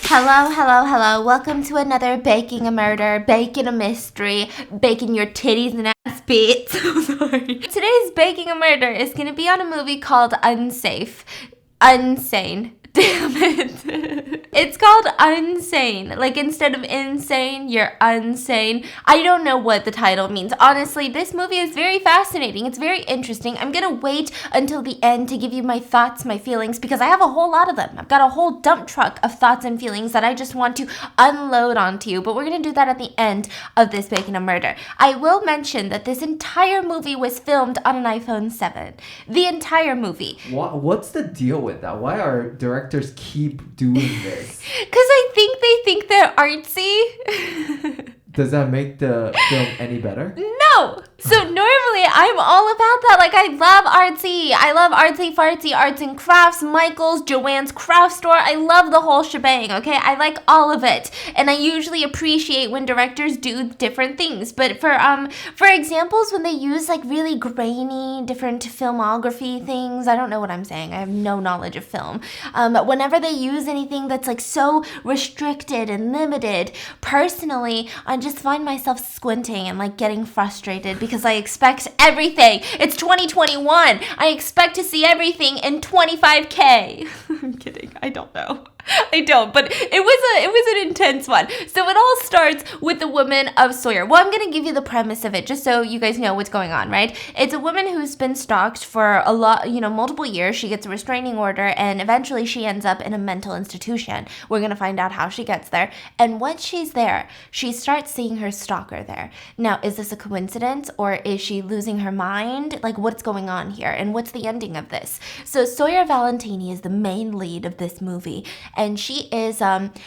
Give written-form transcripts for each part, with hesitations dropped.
Hello, hello, hello. Welcome to another Baking a Murder, Baking a Mystery, Baking Your Titties and Ass Beats. Sorry. Today's Baking a Murder is going to be on a movie called Unsane. Damn it. It's called Unsane. Like, instead of insane, you're unsane. I don't know what the title means. Honestly, this movie is very fascinating. It's very interesting. I'm gonna wait until the end to give you my thoughts, my feelings, because I have a whole lot of them. I've got a whole dump truck of thoughts and feelings that I just want to unload onto you, but we're gonna do that at the end of this Baking a Murder. I will mention that this entire movie was filmed on an iPhone 7. The entire movie. What's the deal with that? Why are directors keep doing this? Because I think they think they're artsy. Does that make the film any better? No! So normally I'm all about that. Like, I love artsy. I love artsy fartsy, arts and crafts, Michael's, Joanne's craft store. I love the whole shebang, okay? I like all of it. And I usually appreciate when directors do different things. But for examples, when they use like really grainy, different filmography things, I don't know what I'm saying. I have no knowledge of film. But whenever they use anything that's like so restricted and limited, personally, I just find myself squinting and like getting frustrated because I expect everything. It's 2021. I expect to see everything in 25K. I'm kidding. I don't know. I don't, but it was an intense one. So it all starts with the woman of Sawyer. Well, I'm going to give you the premise of it just so you guys know what's going on, right? It's a woman who's been stalked for multiple years. She gets a restraining order and eventually she ends up in a mental institution. We're going to find out how she gets there. And once she's there, she starts seeing her stalker there. Now, is this a coincidence or is she losing her mind? Like, what's going on here? And what's the ending of this? So Sawyer Valentini is the main lead of this movie. And she is,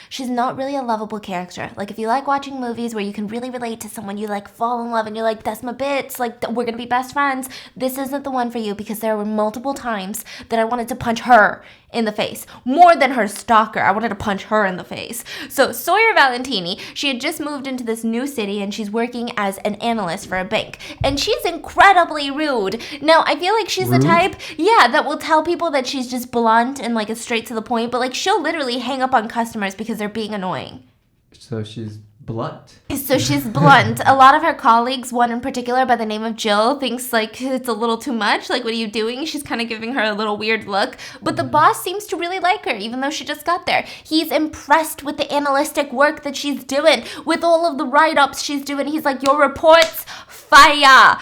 she's not really a lovable character. Like, if you like watching movies where you can really relate to someone, you like fall in love and you're like, that's my bitch, like, we're gonna be best friends, this isn't the one for you because there were multiple times that I wanted to punch her in the face. More than her stalker, I wanted to punch her in the face. So Sawyer Valentini, she had just moved into this new city and she's working as an analyst for a bank. And she's incredibly rude. Now, I feel like she's Rude? the type, that will tell people that she's just blunt and like it's straight to the point, but like she'll literally hang up on customers because they're being annoying. So she's blunt. So she's blunt. A lot of her colleagues, one in particular by the name of Jill, thinks like it's a little too much. Like, what are you doing? She's kind of giving her a little weird look. But the boss seems to really like her, even though she just got there. He's impressed with the analytic work that she's doing, with all of the write-ups she's doing. He's like, your reports, fire.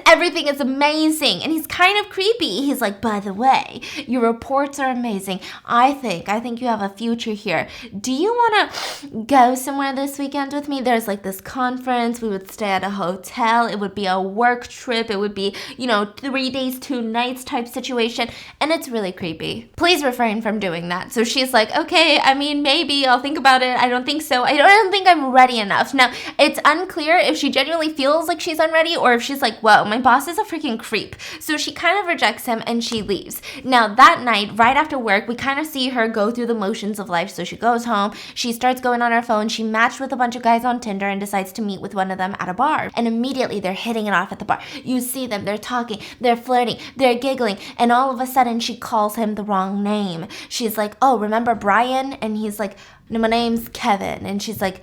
Everything is amazing. And he's kind of creepy. He's like, by the way, your reports are amazing. I think you have a future here. Do you want to go somewhere this weekend with me? There's like this conference. We would stay at a hotel. It would be a work trip. It would be, 3 days, 2 nights type situation. And it's really creepy. Please refrain from doing that. So she's like, okay, I mean, maybe I'll think about it. I don't think so. I don't think I'm ready enough. Now, it's unclear if she genuinely feels like she's unready or if she's like, whoa, my boss is a freaking creep. So she kind of rejects him and she leaves. Now, that night, right after work, we kind of see her go through the motions of life. So she goes home. She starts going on her phone. She matched with a bunch of guys on Tinder and decides to meet with one of them at a bar. And immediately they're hitting it off at the bar. You see them, they're talking, they're flirting, they're giggling, and all of a sudden she calls him the wrong name. She's like, oh, remember Brian? And he's like, no, my name's Kevin. And she's like,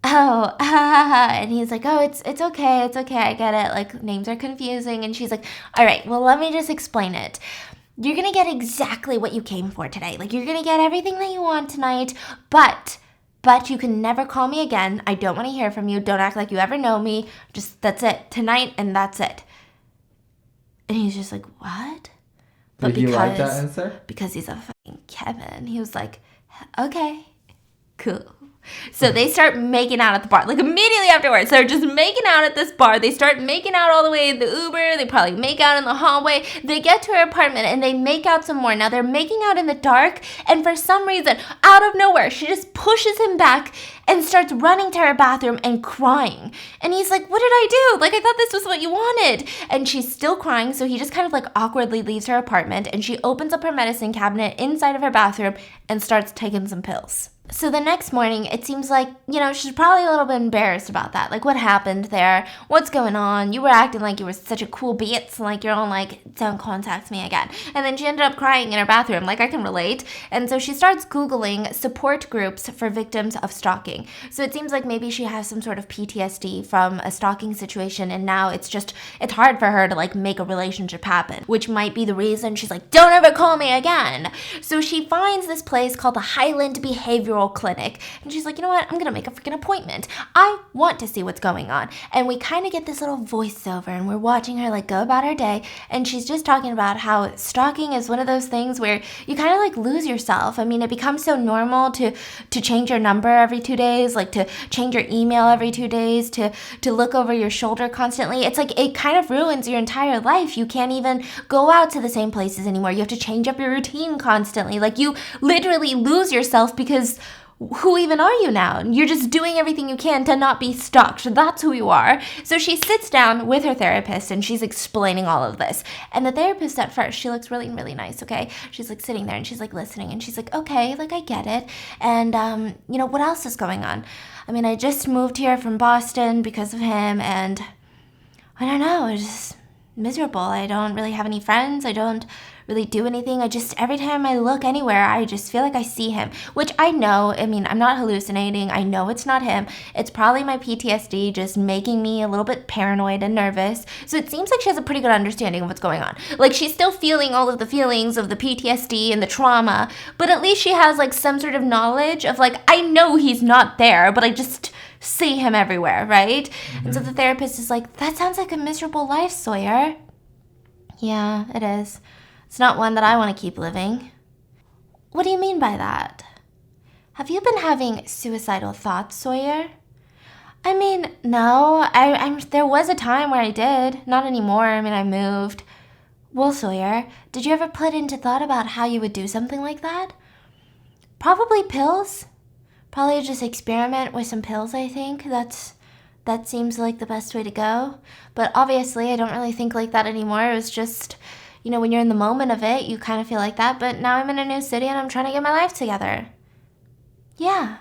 oh, and he's like, oh, it's okay, I get it. Like, names are confusing. And she's like, all right, well, let me just explain it. You're gonna get exactly what you came for today. Like, you're gonna get everything that you want tonight, but you can never call me again. I don't want to hear from you. Don't act like you ever know me. Just, that's it. Tonight, and that's it. And he's just like, what? Did he like that answer? Because he's a fucking Kevin. He was like, okay, cool. So they start making out at the bar, like immediately afterwards. They're just making out at this bar. They start making out all the way in the Uber. They probably make out in the hallway. They get to her apartment and they make out some more. Now they're making out in the dark, and for some reason, out of nowhere, she just pushes him back and starts running to her bathroom and crying. And he's like, what did I do? Like, I thought this was what you wanted. And she's still crying, so he just kind of like awkwardly leaves her apartment, and she opens up her medicine cabinet inside of her bathroom and starts taking some pills. So the next morning, it seems like, she's probably a little bit embarrassed about that. Like, what happened there? What's going on? You were acting like you were such a cool bitch. Like, you're all like, don't contact me again. And then she ended up crying in her bathroom. Like, I can relate. And so she starts Googling support groups for victims of stalking. So it seems like maybe she has some sort of PTSD from a stalking situation. And now it's hard for her to, like, make a relationship happen, which might be the reason she's like, don't ever call me again. So she finds this place called the Highland Behavioral Clinic, and she's like, you know what, I'm gonna make a freaking appointment. I want to see what's going on. And we kind of get this little voiceover, and we're watching her like go about her day, and she's just talking about how stalking is one of those things where you kind of like lose yourself. I mean, it becomes so normal to change your number every 2 days, like to change your email every 2 days, to look over your shoulder constantly. It's like it kind of ruins your entire life. You can't even go out to the same places anymore. You have to change up your routine constantly. Like, you literally lose yourself because who even are you now? You're just doing everything you can to not be stalked. That's who you are. So she sits down with her therapist and she's explaining all of this. And the therapist at first, she looks really, really nice, okay? She's like sitting there and she's like listening and she's like, okay, like I get it. And, what else is going on? I mean, I just moved here from Boston because of him and I don't know, it's just miserable. I don't really have any friends. I don't really do anything. Every time I look anywhere, I just feel like I see him, which I know, I mean, I'm not hallucinating. I know it's not him. It's probably my PTSD just making me a little bit paranoid and nervous. So it seems like she has a pretty good understanding of what's going on. Like, she's still feeling all of the feelings of the PTSD and the trauma, but at least she has like some sort of knowledge of like, I know he's not there, but I just see him everywhere, right? Mm-hmm. And so the therapist is like, that sounds like a miserable life, Sawyer. Yeah, it is. It's not one that I want to keep living. What do you mean by that? Have you been having suicidal thoughts, Sawyer? I mean, no. There was a time where I did. Not anymore. I mean, I moved. Well, Sawyer, did you ever put into thought about how you would do something like that? Probably pills. Probably just experiment with some pills, I think. That seems like the best way to go. But obviously, I don't really think like that anymore. It was just, when you're in the moment of it, you kind of feel like that. But now I'm in a new city and I'm trying to get my life together. Yeah.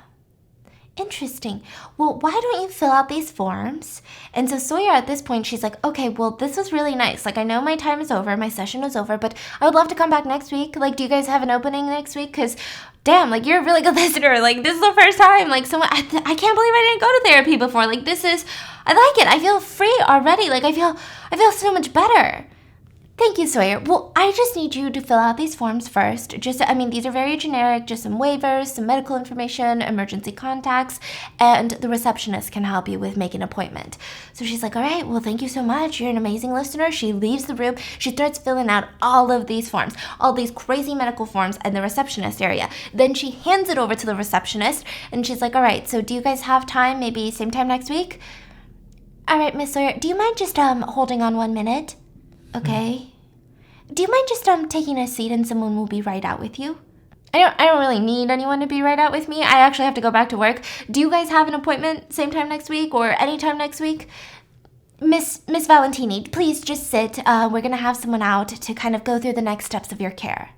Interesting. Well, why don't you fill out these forms? And so Sawyer, at this point, she's like, okay, well, this was really nice. Like, I know my time is over, my session is over, but I would love to come back next week. Like, do you guys have an opening next week? Because, damn, like, you're a really good listener. Like, this is the first time. Like, I can't believe I didn't go to therapy before. Like, I like it. I feel free already. Like, I feel so much better. Thank you, Sawyer. Well, I just need you to fill out these forms first. These are very generic, just some waivers, some medical information, emergency contacts, and the receptionist can help you with making an appointment. So she's like, all right, well, thank you so much. You're an amazing listener. She leaves the room. She starts filling out all of these forms, all these crazy medical forms in the receptionist area. Then she hands it over to the receptionist, and she's like, all right, so do you guys have time, maybe same time next week? All right, Miss Sawyer, do you mind just holding on 1 minute? Okay. Do you mind just taking a seat and someone will be right out with you? I don't really need anyone to be right out with me. I actually have to go back to work. Do you guys have an appointment same time next week or anytime next week? Miss Valentini, please just sit. We're gonna have someone out to kind of go through the next steps of your care.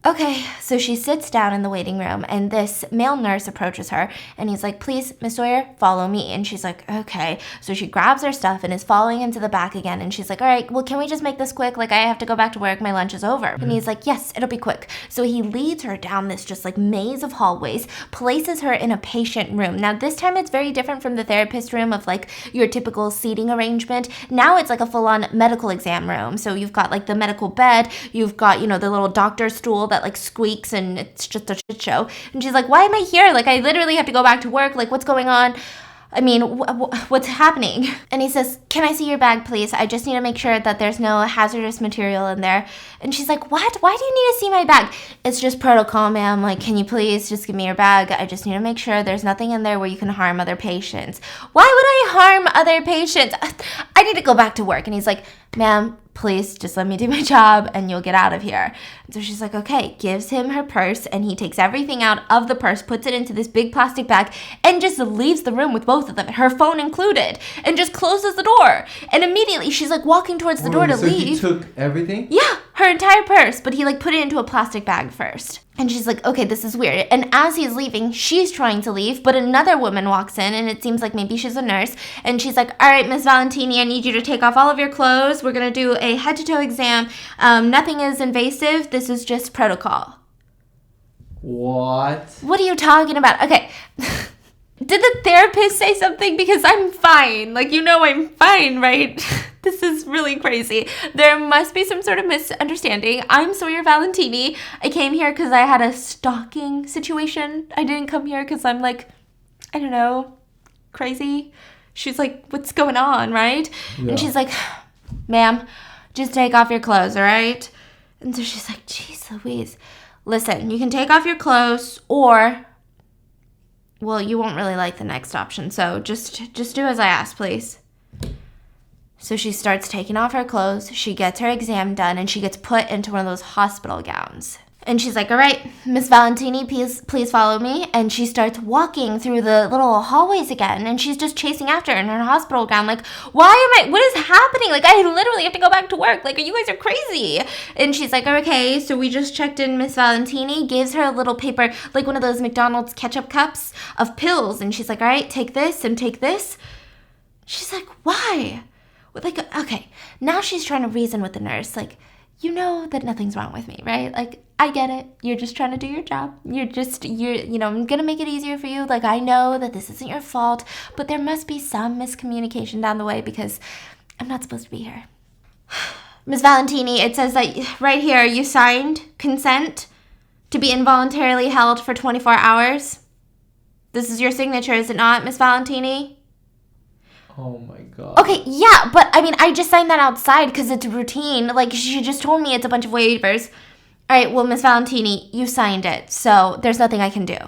Okay, so she sits down in the waiting room and this male nurse approaches her and he's like, please, Miss Sawyer, follow me. And she's like, okay. So she grabs her stuff and is following into the back again. And she's like, all right, well, can we just make this quick? Like, I have to go back to work. My lunch is over. And he's like, yes, it'll be quick. So he leads her down this just like maze of hallways, places her in a patient room. Now, this time it's very different from the therapist room of like your typical seating arrangement. Now it's like a full-on medical exam room. So you've got like the medical bed, you've got, the little doctor's stool that like squeaks and it's just a shit show. And she's like, why am I here? Like, I literally have to go back to work. Like, what's going on? I mean, what's happening? And he says, can I see your bag, please? I just need to make sure that there's no hazardous material in there. And she's like, what? Why do you need to see my bag? It's just protocol, ma'am. Like, can you please just give me your bag? I just need to make sure there's nothing in there where you can harm other patients. Why would I harm other patients? I need to go back to work. And he's like, ma'am, please just let me do my job and you'll get out of here. And so she's like, okay, gives him her purse and he takes everything out of the purse, puts it into this big plastic bag and just leaves the room with both of them, her phone included, and just closes the door. And immediately she's like walking towards the door to leave. So he took everything? Yeah, her entire purse, but he like put it into a plastic bag first. And she's like, okay, this is weird. And as he's leaving, she's trying to leave, but another woman walks in, and it seems like maybe she's a nurse. And she's like, all right, Miss Valentini, I need you to take off all of your clothes. We're going to do a head-to-toe exam. Nothing is invasive. This is just protocol. What? What are you talking about? Okay. Did the therapist say something? Because I'm fine. Like, I'm fine, right? This is really crazy. There must be some sort of misunderstanding. I'm Sawyer Valentini. I came here because I had a stalking situation. I didn't come here because I'm like, I don't know, crazy. She's like, what's going on, right? Yeah. And she's like, ma'am, just take off your clothes, all right? And so she's like, geez Louise. Listen, you can take off your clothes or... well, you won't really like the next option, so just do as I ask, please. So she starts taking off her clothes, she gets her exam done, and she gets put into one of those hospital gowns. And she's like, all right, Miss Valentini, please follow me. And she starts walking through the little hallways again, and she's just chasing after her in her hospital gown. Like, what is happening? Like, I literally have to go back to work. Like, you guys are crazy. And she's like, okay, so we just checked in. Miss Valentini gives her a little paper, like one of those McDonald's ketchup cups of pills. And she's like, all right, take this and take this. She's like, why? Like, okay, now she's trying to reason with the nurse. Like, you know that nothing's wrong with me, right? Like, I get it. You're just trying to do your job. I'm going to make it easier for you. Like, I know that this isn't your fault, but there must be some miscommunication down the way because I'm not supposed to be here. Ms. Valentini, it says that right here you signed consent to be involuntarily held for 24 hours. This is your signature, is it not, Ms. Valentini? Oh my god. Okay, yeah, but I mean, I just signed that outside because it's routine. Like, she just told me it's a bunch of waivers. All right, well, Miss Valentini, you signed it, so there's nothing I can do.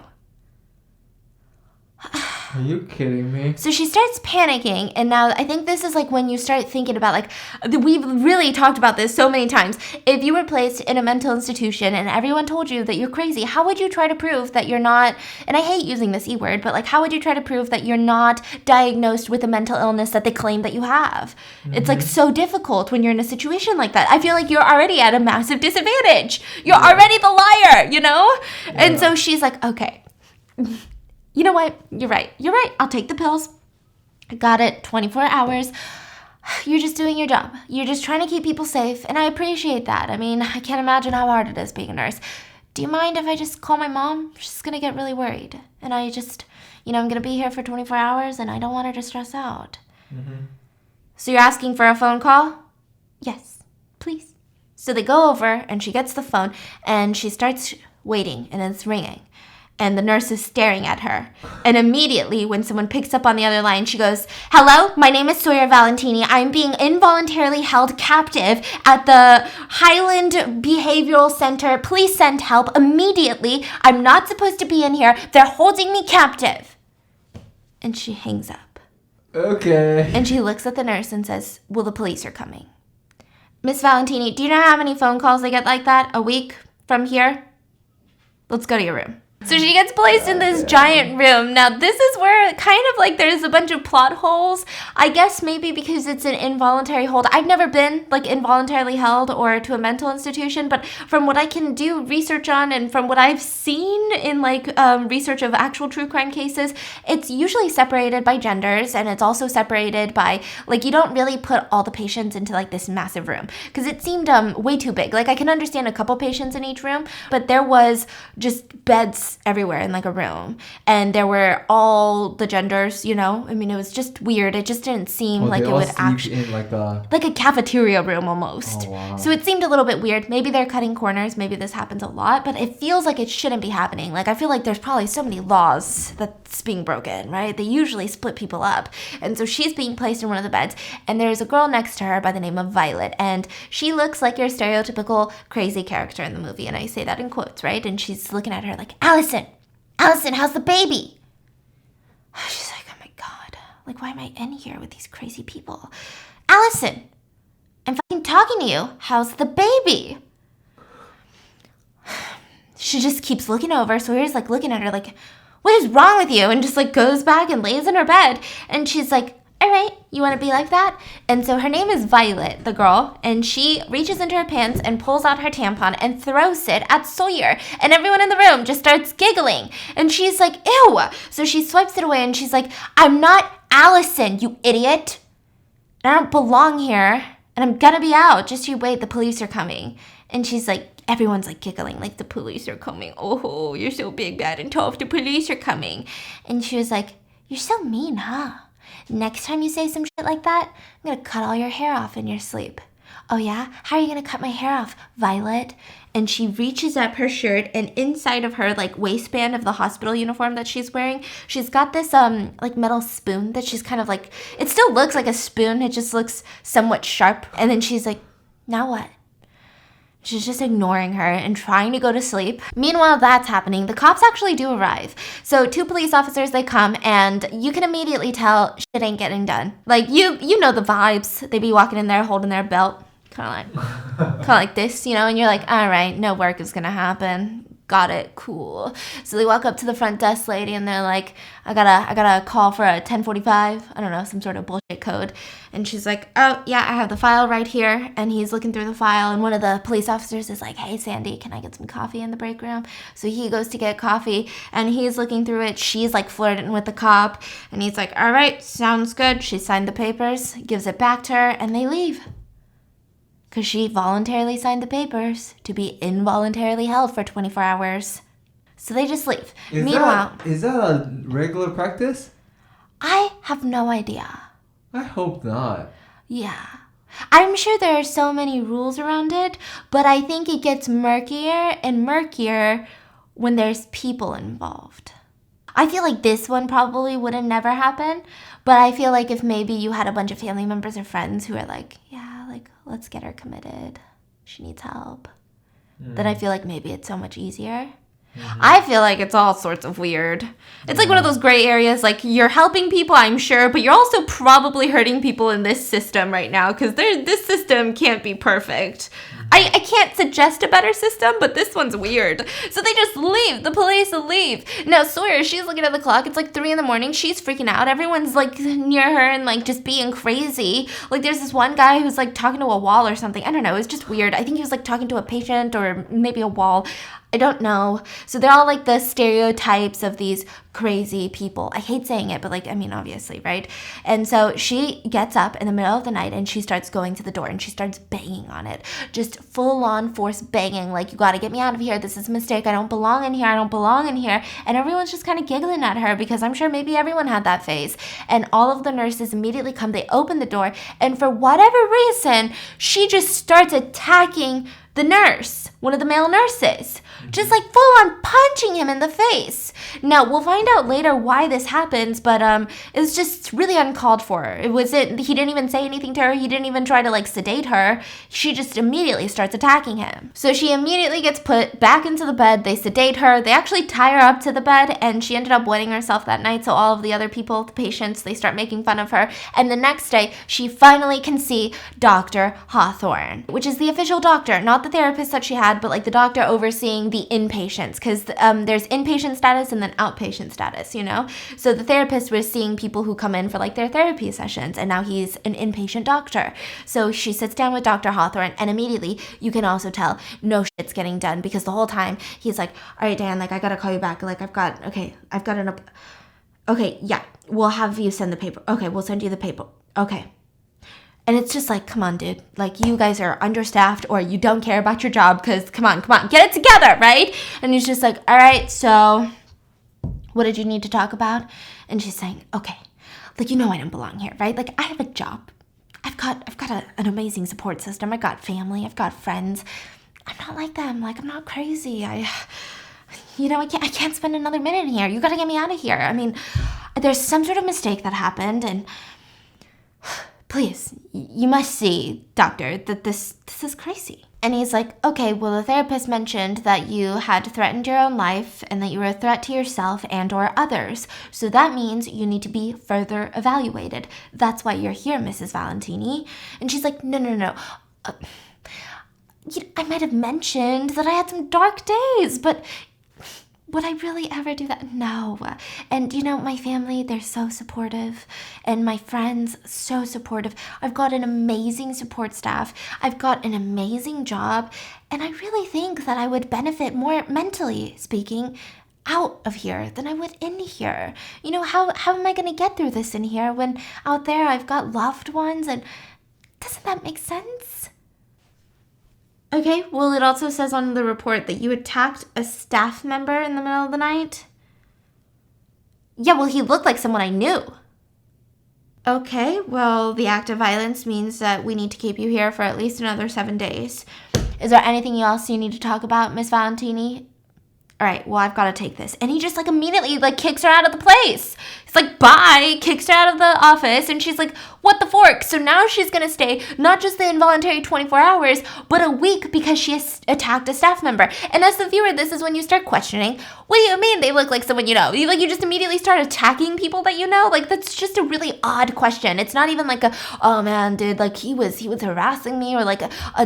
Are you kidding me? So she starts panicking, and now I think this is like when you start thinking about, like, we've really talked about this so many times. If you were placed in a mental institution and everyone told you that you're crazy, how would you try to prove that you're not, and I hate using this E word, but like, how would you try to prove that you're not diagnosed with a mental illness that they claim that you have? Mm-hmm. It's like so difficult when you're in a situation like that. I feel like you're already at a massive disadvantage. You're already the liar, Yeah. And so she's like, okay. You know what? You're right. I'll take the pills. I got it. 24 hours. You're just doing your job. You're just trying to keep people safe, and I appreciate that. I mean, I can't imagine how hard it is being a nurse. Do you mind if I just call my mom? She's going to get really worried. And I just, I'm going to be here for 24 hours, and I don't want her to stress out. Mm-hmm. So you're asking for a phone call? Yes, please. So they go over, and she gets the phone, and she starts waiting, and it's ringing. And the nurse is staring at her. And immediately, when someone picks up on the other line, she goes, hello, my name is Sawyer Valentini. I'm being involuntarily held captive at the Highland Behavioral Center. Please send help immediately. I'm not supposed to be in here. They're holding me captive. And she hangs up. Okay. And she looks at the nurse and says, well, the police are coming. Miss Valentini, do you know how many phone calls I get like that a week from here? Let's go to your room. So she gets placed in this giant room. Now, this is where kind of like there's a bunch of plot holes. I guess maybe because it's an involuntary hold. I've never been like involuntarily held or to a mental institution, but from what I can do research on and from what I've seen in like research of actual true crime cases, it's usually separated by genders, and it's also separated by like you don't really put all the patients into like this massive room because it seemed way too big. Like I can understand a couple patients in each room, but there was just beds everywhere in like a room, and there were all the genders, I mean, it was just weird. It just didn't seem like it would actually in like a cafeteria room almost. Oh, wow. So it seemed a little bit weird. Maybe they're cutting corners, maybe this happens a lot, but it feels like it shouldn't be happening. Like I feel like there's probably so many laws that's being broken, right? They usually split people up, and so she's being placed in one of the beds, and there's a girl next to her by the name of Violet, and she looks like your stereotypical crazy character in the movie, and I say that in quotes, right? And she's looking at her like, Allison, how's the baby? She's like, oh my God, like, why am I in here with these crazy people? Allison, I'm fucking talking to you. How's the baby? She just keeps looking over. Sawyer's like looking at her like, what is wrong with you? And just like goes back and lays in her bed. And she's like, all right, you want to be like that? And so her name is Violet, the girl, and she reaches into her pants and pulls out her tampon and throws it at Sawyer. And everyone in the room just starts giggling. And she's like, ew. So she swipes it away and she's like, I'm not Allison, you idiot. I don't belong here. And I'm gonna be out. Just you wait, the police are coming. And she's like, everyone's like giggling, like the police are coming. Oh, you're so big, bad, and tough. The police are coming. And she was like, you're so mean, huh? Next time you say some shit like that, I'm gonna cut all your hair off in your sleep. Oh yeah? How are you gonna cut my hair off, Violet? And she reaches up her shirt, and inside of her like waistband of the hospital uniform that she's wearing, she's got this like metal spoon that she's kind of like, it still looks like a spoon, it just looks somewhat sharp. And then she's like, now what? She's just ignoring her and trying to go to sleep. Meanwhile, that's happening. The cops actually do arrive. So 2 police officers, they come, and you can immediately tell shit ain't getting done. Like, you know the vibes. They be walking in there holding their belt. Kind of like this, you know? And you're like, all right, no work is going to happen. Got it, cool. So they walk up to the front desk lady and they're like, I gotta call for a 1045. I don't know, some sort of bullshit code. And she's like, oh yeah, I have the file right here. And he's looking through the file, and one of the police officers is like, hey Sandy, can I get some coffee in the break room? So he goes to get coffee and he's looking through it. She's like flirting with the cop and he's like, all right, sounds good. She signed the papers, gives it back to her, and they leave. Because she voluntarily signed the papers to be involuntarily held for 24 hours. So they just leave. Meanwhile... Is that a regular practice? I have no idea. I hope not. Yeah. I'm sure there are so many rules around it, but I think it gets murkier and murkier when there's people involved. I feel like this one probably wouldn't never happen, but I feel like if maybe you had a bunch of family members or friends who are like, yeah, like, let's get her committed. She needs help. Then I feel like maybe it's so much easier. I feel like it's all sorts of weird. It's like one of those gray areas, like you're helping people, I'm sure, but you're also probably hurting people in this system right now because this system can't be perfect. I can't suggest a better system, but this one's weird. So they just leave. The police leave. Now, Sawyer, she's looking at the clock. It's like 3 a.m. She's freaking out. Everyone's like near her and like just being crazy. Like there's this one guy who's like talking to a wall or something. I don't know. It's just weird. I think he was like talking to a patient or maybe a wall. I don't know. So they're all like the stereotypes of these crazy people. I hate saying it, but like, I mean, obviously, right? And so she gets up in the middle of the night and she starts going to the door and she starts banging on it. Just full on force banging. Like, you got to get me out of here. This is a mistake. I don't belong in here. I don't belong in here. And everyone's just kind of giggling at her because I'm sure maybe everyone had that phase. And all of the nurses immediately come. They open the door. And for whatever reason, she just starts attacking the nurse, one of the male nurses, just like full on punching him in the face. Now, we'll find out later why this happens, but it was just really uncalled for. He didn't even say anything to her. He didn't even try to like sedate her. She just immediately starts attacking him. So she immediately gets put back into the bed. They sedate her. They actually tie her up to the bed, and she ended up wetting herself that night. So all of the other people, the patients, they start making fun of her. And the next day, she finally can see Dr. Hawthorne, which is the official doctor, not the therapist that she had, but like the doctor overseeing the inpatients, because there's inpatient status and then outpatient status, you know? So the therapist was seeing people who come in for like their therapy sessions, and now he's an inpatient doctor. So she sits down with Dr. Hawthorne, and immediately you can also tell no shit's getting done, because the whole time he's like, all right, Dan, like I gotta call you back. Like okay, yeah, we'll have you send the paper. Okay, we'll send you the paper. Okay. And it's just like, come on, dude. Like, you guys are understaffed or you don't care about your job because, come on, get it together, right? And he's just like, all right, so what did you need to talk about? And she's saying, okay, like, you know I don't belong here, right? Like, I have a job. I've got an amazing support system. I've got family. I've got friends. I'm not like them. Like, I'm not crazy. I can't spend another minute in here. You got to get me out of here. I mean, there's some sort of mistake that happened, and please, you must see, doctor, that this is crazy. And he's like, okay, well, the therapist mentioned that you had threatened your own life and that you were a threat to yourself and or others. So that means you need to be further evaluated. That's why you're here, Mrs. Valentini. And she's like, no. I might have mentioned that I had some dark days, but Would I really ever do that? No. And my family, they're so supportive. And my friends, so supportive. I've got an amazing support staff. I've got an amazing job. And I really think that I would benefit more, mentally speaking, out of here than I would in here. How am I going to get through this in here when out there I've got loved ones? And doesn't that make sense? Okay, well, it also says on the report that you attacked a staff member in the middle of the night. Yeah, well, he looked like someone I knew. Okay, well, the act of violence means that we need to keep you here for at least another 7 days. Is there anything else you need to talk about, Miss Valentini? All right, well, I've got to take this. And he just immediately kicks her out of the place. He's like, bye, kicks her out of the office. And she's like, what the fork? So now she's going to stay not just the involuntary 24 hours, but a week because she has attacked a staff member. And as the viewer, this is when you start questioning, what do you mean they look like someone you know? You just immediately start attacking people that you know? That's just a really odd question. It's not even oh man, dude, he was harassing me, or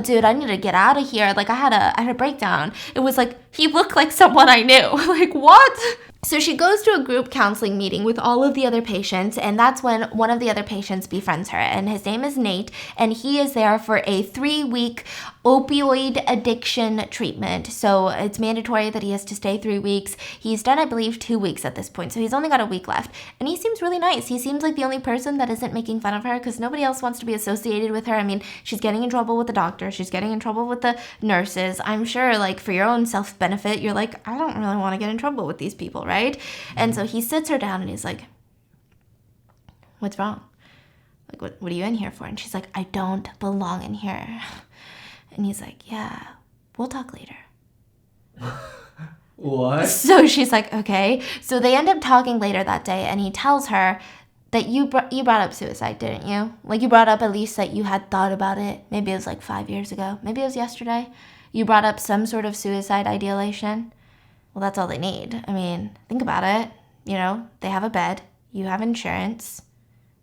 dude, I need to get out of here. I had a breakdown. It was he looked like someone I knew. What? So she goes to a group counseling meeting with all of the other patients, and that's when one of the other patients befriends her, and his name is Nate, and he is there for a 3-week opioid addiction treatment. So it's mandatory that he has to stay 3 weeks. He's done, I believe, 2 weeks at this point, so he's only got a week left, and he seems really nice. He seems like the only person that isn't making fun of her, because nobody else wants to be associated with her. I mean, she's getting in trouble with the doctor, she's getting in trouble with the nurses. I'm sure, for your own self-benefit, you're I don't really want to get in trouble with these people, right? And so he sits her down and he's like, what's wrong? What are you in here for? And she's like, I don't belong in here. And he's like, yeah, we'll talk later. What? So she's like, okay. So they end up talking later that day, and he tells her that you brought up suicide, didn't you? You brought up at least that you had thought about it. Maybe it was 5 years ago. Maybe it was yesterday. You brought up some sort of suicide ideation. Well, that's all they need. I mean, think about it. They have a bed, you have insurance,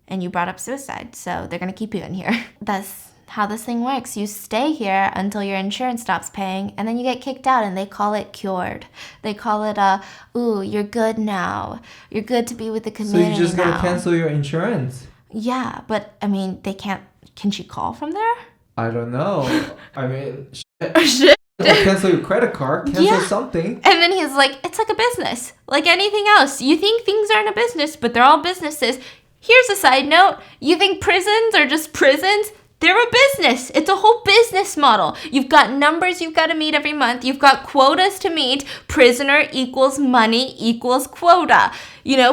and you brought up suicide, so they're going to keep you in here. That's how this thing works. You stay here until your insurance stops paying, and then you get kicked out, and they call it cured. They call it, ooh, you're good now. You're good to be with the community now. So you just got to cancel your insurance? Yeah, but, I mean, they can't... Can she call from there? I don't know. I mean, Shit. Cancel your credit card, cancel something. And then he's like, it's like a business, like anything else. You think things aren't a business, but they're all businesses. Here's a side note. You think prisons are just prisons? They're a business. It's a whole business model. You've got numbers you've got to meet every month. You've got quotas to meet. Prisoner equals money equals quota.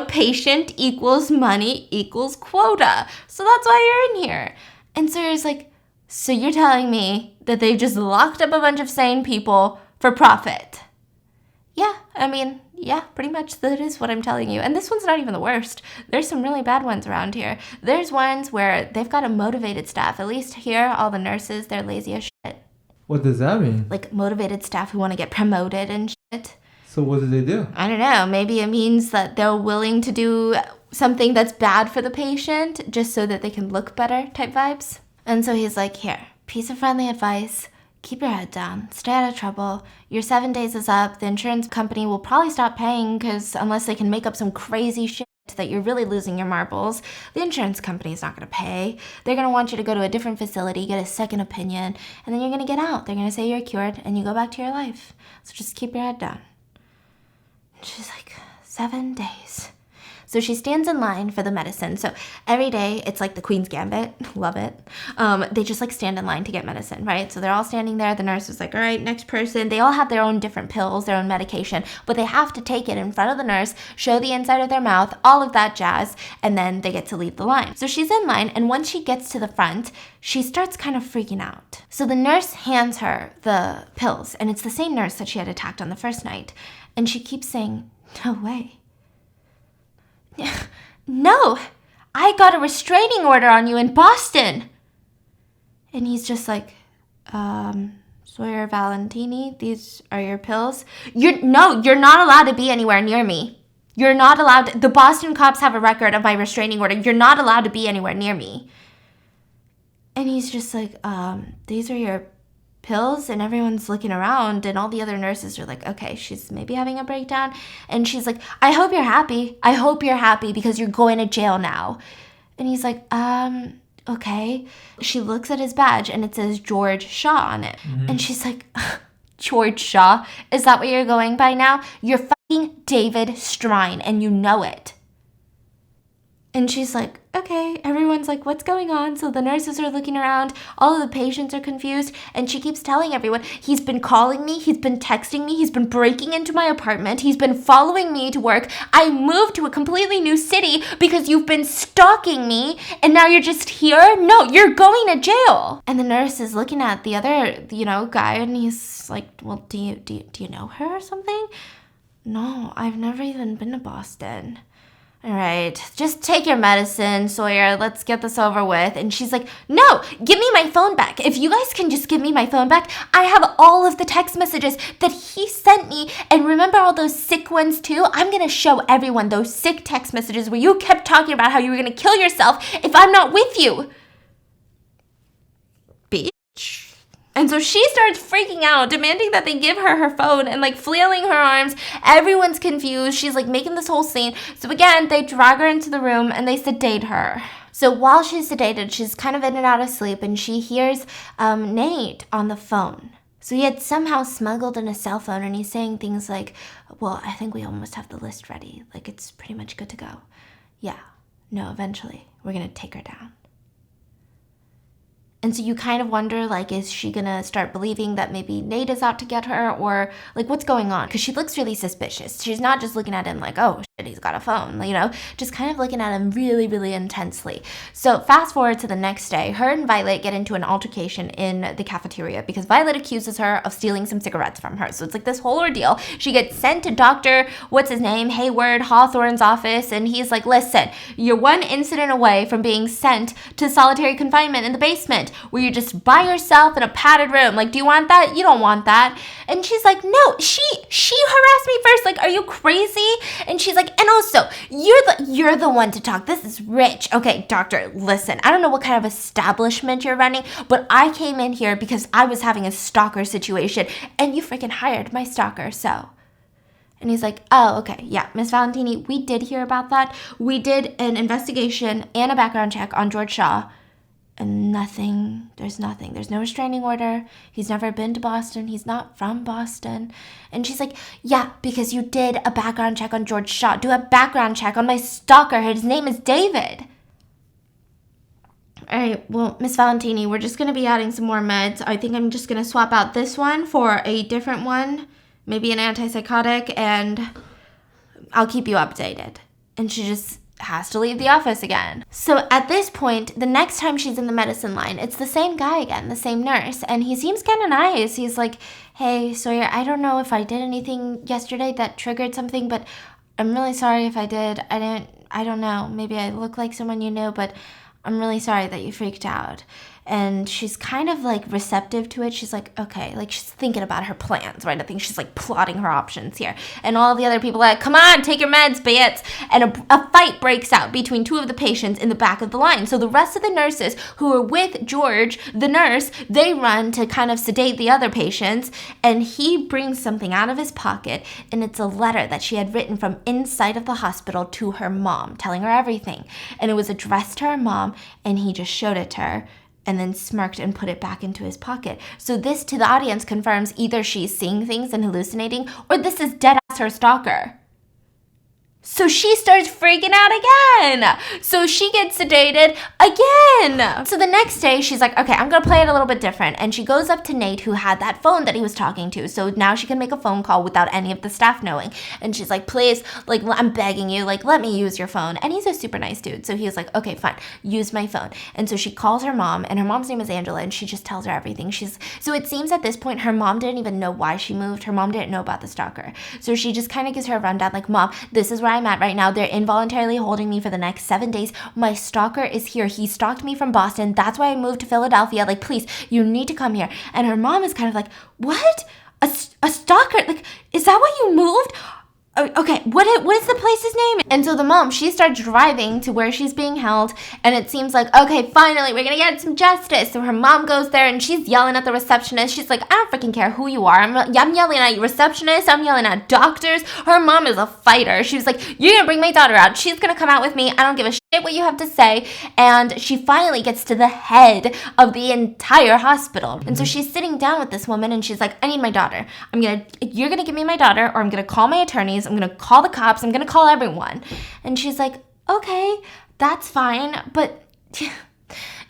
Patient equals money equals quota. So that's why you're in here. And Sawyer's like, so you're telling me that they've just locked up a bunch of sane people for profit? Yeah, I mean, yeah, pretty much that is what I'm telling you. And this one's not even the worst. There's some really bad ones around here. There's ones where they've got a motivated staff. At least here, all the nurses, they're lazy as shit. What does that mean? Motivated staff who want to get promoted and shit. So what do they do? I don't know. Maybe it means that they're willing to do something that's bad for the patient just so that they can look better type vibes. And so he's like, here, piece of friendly advice. Keep your head down. Stay out of trouble. Your 7 days is up. The insurance company will probably stop paying because unless they can make up some crazy shit that you're really losing your marbles, the insurance company is not going to pay. They're going to want you to go to a different facility, get a second opinion, and then you're going to get out. They're going to say you're cured and you go back to your life. So just keep your head down. And she's like, 7 days. So she stands in line for the medicine. So every day, it's like the Queen's Gambit. Love it. They just stand in line to get medicine, right? So they're all standing there. The nurse is like, all right, next person. They all have their own different pills, their own medication, but they have to take it in front of the nurse, show the inside of their mouth, all of that jazz, and then they get to leave the line. So she's in line, and once she gets to the front, she starts kind of freaking out. So the nurse hands her the pills, and it's the same nurse that she had attacked on the first night. And she keeps saying, no way. No, I got a restraining order on you in Boston. And he's just like, Sawyer Valentini, these are your pills? You're not allowed to be anywhere near me. You're not allowed. The Boston cops have a record of my restraining order. You're not allowed to be anywhere near me. And he's just like, these are your pills, and everyone's looking around, and all the other nurses are like, okay, she's maybe having a breakdown. And she's like, I hope you're happy. I hope you're happy because you're going to jail now. And he's like, okay. She looks at his badge and it says George Shaw on it. And she's like, George Shaw? Is that what you're going by now? You're fucking David Strine and you know it. And she's like, okay. Everyone's like, what's going on? So the nurses are looking around. All of the patients are confused. And she keeps telling everyone, he's been calling me. He's been texting me. He's been breaking into my apartment. He's been following me to work. I moved to a completely new city because you've been stalking me. And now you're just here? No, you're going to jail. And the nurse is looking at the other, guy. And he's like, well, do you know her or something? No, I've never even been to Boston. All right, just take your medicine, Sawyer. Let's get this over with. And she's like, no, give me my phone back. If you guys can just give me my phone back, I have all of the text messages that he sent me. And remember all those sick ones too? I'm going to show everyone those sick text messages where you kept talking about how you were going to kill yourself if I'm not with you. Bitch. And so she starts freaking out, demanding that they give her her phone and like flailing her arms. Everyone's confused. She's like making this whole scene. So again, they drag her into the room and they sedate her. So while she's sedated, she's kind of in and out of sleep and she hears Nate on the phone. So he had somehow smuggled in a cell phone and he's saying things like, well, I think we almost have the list ready. Like it's pretty much good to go. Yeah, no, eventually we're going to take her down. And so you kind of wonder, like, is she gonna start believing that maybe Nate is out to get her, or like what's going on? Because she looks really suspicious. She's not just looking at him like, oh shit, he's got a phone, just kind of looking at him really, really intensely. So fast forward to the next day, her and Violet get into an altercation in the cafeteria because Violet accuses her of stealing some cigarettes from her. So it's like this whole ordeal. She gets sent to Dr. Hayward Hawthorne's office, and he's like, listen, you're one incident away from being sent to solitary confinement in the basement, where you're just by yourself in a padded room. Like, do you want that? You don't want that. And she's like, no, she harassed me first. Like, are you crazy? And she's like, and also, you're the one to talk. This is rich. Okay, doctor, listen, I don't know what kind of establishment you're running, but I came in here because I was having a stalker situation, and you freaking hired my stalker, so. And he's like, oh, okay, yeah, Miss Valentini, we did hear about that. We did an investigation and a background check on George Shaw. And there's nothing. There's no restraining order. He's never been to Boston. He's not from Boston. And she's like, yeah, because you did a background check on George Shaw. Do a background check on my stalker. His name is David. All right, well, Miss Valentini, we're just going to be adding some more meds. I think I'm just going to swap out this one for a different one, maybe an antipsychotic, and I'll keep you updated. And she just has to leave the office again. So at this point, the next time she's in the medicine line, it's the same guy again, the same nurse, and he seems kind of nice. He's like, hey, Sawyer, I don't know if I did anything yesterday that triggered something, but I'm really sorry if I did. I don't know. Maybe I look like someone you knew, but I'm really sorry that you freaked out. And she's kind of like receptive to it. She's like, okay, like she's thinking about her plans, right? I think she's like plotting her options here. And all the other people are like, come on, take your meds, bitch. And a fight breaks out between two of the patients in the back of the line. So the rest of the nurses who are with George, the nurse, they run to kind of sedate the other patients. And he brings something out of his pocket, and it's a letter that she had written from inside of the hospital to her mom, telling her everything. And it was addressed to her mom, and he just showed it to her, and then smirked and put it back into his pocket. So this, to the audience, confirms either she's seeing things and hallucinating, or this is dead-ass her stalker. So she starts freaking out again. So she gets sedated again. So the next day, she's like, okay, I'm going to play it a little bit different. And she goes up to Nate, who had that phone that he was talking to. So now she can make a phone call without any of the staff knowing. And she's like, please, like, I'm begging you, like, let me use your phone. And he's a super nice dude. So he was like, okay, fine, use my phone. And so she calls her mom, and her mom's name is Angela, and she just tells her everything. So it seems at this point, her mom didn't even know why she moved. Her mom didn't know about the stalker. So she just kind of gives her a rundown, like, Mom, this is where I'm at right now. They're involuntarily holding me for the next 7 days. My stalker is here. He stalked me from Boston. That's why I moved to Philadelphia. Like, please, you need to come here. And her mom is kind of like, what? A stalker? Like, is that why you moved? Okay, what is the place's name? And so the mom, she starts driving to where she's being held, and it seems like, okay, finally, we're gonna get some justice. So her mom goes there, and she's yelling at the receptionist. She's like, I don't freaking care who you are. I'm yelling at you receptionists. I'm yelling at doctors. Her mom is a fighter. She was like, you're gonna bring my daughter out. She's gonna come out with me. I don't give a shit what you have to say. And she finally gets to the head of the entire hospital. And so she's sitting down with this woman, and she's like, I need my daughter. You're gonna give me my daughter, or I'm gonna call my attorneys. I'm gonna call the cops. I'm gonna call everyone. And she's like, okay, that's fine, but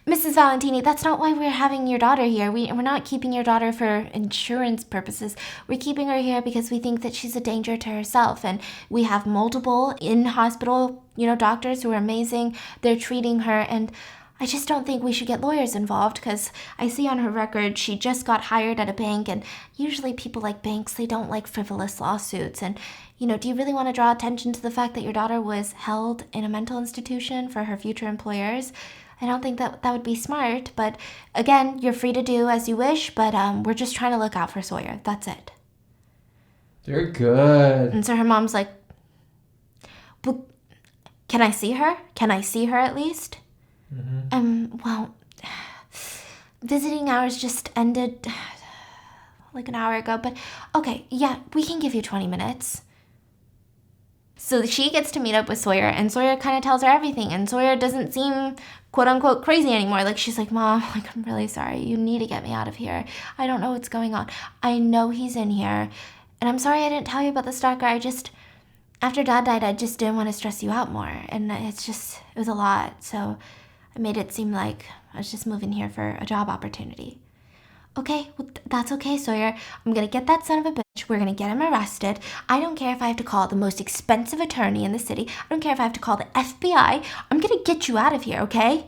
Mrs. Valentini, that's not why we're having your daughter here. We're not keeping your daughter for insurance purposes. We're keeping her here because we think that she's a danger to herself. And we have multiple in-hospital, doctors who are amazing. They're treating her, and I just don't think we should get lawyers involved because I see on her record she just got hired at a bank, and usually people like banks, they don't like frivolous lawsuits. And, do you really want to draw attention to the fact that your daughter was held in a mental institution for her future employers? I don't think that would be smart, but again, you're free to do as you wish, but we're just trying to look out for Sawyer. That's it. You're good. And so her mom's like, but can I see her? Can I see her at least? Well, visiting hours just ended like an hour ago, but okay, yeah, we can give you 20 minutes. So she gets to meet up with Sawyer, and Sawyer kind of tells her everything, and Sawyer doesn't seem quote-unquote crazy anymore. Like, she's like, Mom, I'm really sorry. You need to get me out of here. I don't know what's going on. I know he's in here, and I'm sorry I didn't tell you about the stalker. After Dad died, I just didn't want to stress you out more, and it was a lot, so I made it seem like I was just moving here for a job opportunity. Okay, well, that's okay, Sawyer. I'm gonna get that son of a bitch. We're gonna get him arrested. I don't care if I have to call the most expensive attorney in the city. I don't care if I have to call the FBI. I'm gonna get you out of here, okay?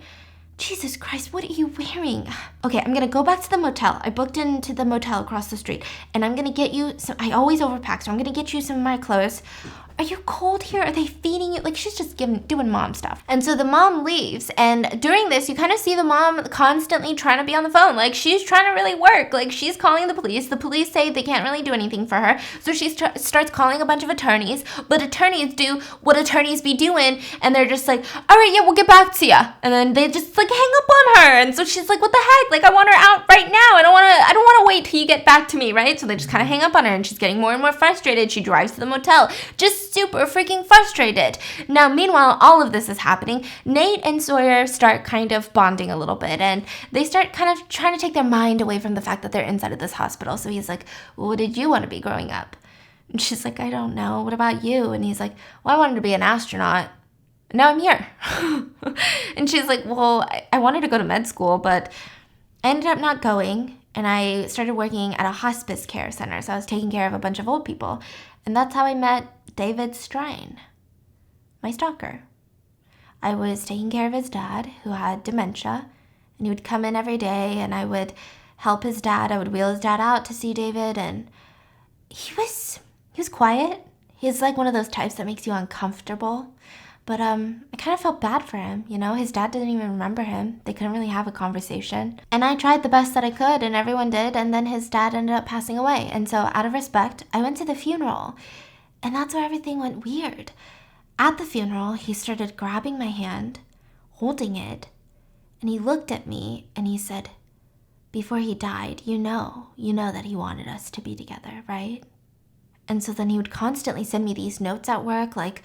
Jesus Christ, what are you wearing? Okay, I'm gonna go back to the motel. I booked into the motel across the street, and I'm gonna get you some. I always overpack, so I'm gonna get you some of my clothes. Are you cold here? Are they feeding you? Like, she's just doing mom stuff. And so the mom leaves, and during this, you kind of see the mom constantly trying to be on the phone. Like, she's trying to really work. Like, she's calling the police. The police say they can't really do anything for her, so she starts calling a bunch of attorneys, but attorneys do what attorneys be doing, and they're just like, all right, yeah, we'll get back to you. And then they just, like, hang up on her, and so she's like, what the heck? Like, I want her out right now. I don't want to wait till you get back to me, right? So they just kind of hang up on her, and she's getting more and more frustrated. She drives to the motel, just super freaking frustrated. Now, meanwhile, all of this is happening. Nate and Sawyer start kind of bonding a little bit, and they start kind of trying to take their mind away from the fact that they're inside of this hospital. So he's like, well, what did you want to be growing up? And she's like, I don't know. What about you? And he's like, well, I wanted to be an astronaut. Now I'm here. And she's like, well, I wanted to go to med school, but I ended up not going, and I started working at a hospice care center. So I was taking care of a bunch of old people, and that's how I met David Strine, my stalker. I was taking care of his dad, who had dementia, and he would come in every day, and I would help his dad. I would wheel his dad out to see David, and he was quiet. He's like one of those types that makes you uncomfortable. But I kind of felt bad for him, His dad didn't even remember him. They couldn't really have a conversation. And I tried the best that I could, and everyone did, and then his dad ended up passing away. And so out of respect, I went to the funeral. And that's where everything went weird. At the funeral, he started grabbing my hand, holding it, and he looked at me and he said, before he died, you know that he wanted us to be together, right? And so then he would constantly send me these notes at work like,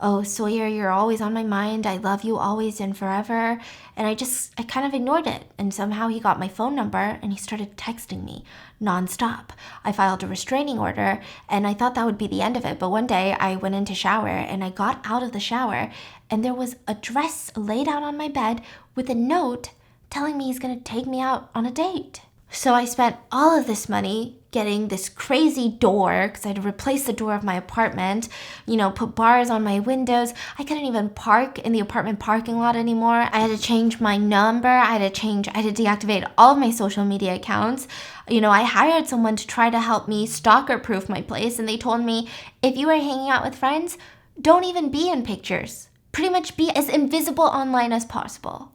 oh, Sawyer, you're always on my mind. I love you always and forever. And I kind of ignored it. And somehow he got my phone number and he started texting me nonstop. I filed a restraining order and I thought that would be the end of it. But one day I went in to shower and I got out of the shower and there was a dress laid out on my bed with a note telling me he's going to take me out on a date. So I spent all of this money getting this crazy door because I had to replace the door of my apartment, put bars on my windows. I couldn't even park in the apartment parking lot anymore. I had to change my number. I had to deactivate all of my social media accounts. I hired someone to try to help me stalker-proof my place, and they told me, if you are hanging out with friends, don't even be in pictures. Pretty much be as invisible online as possible.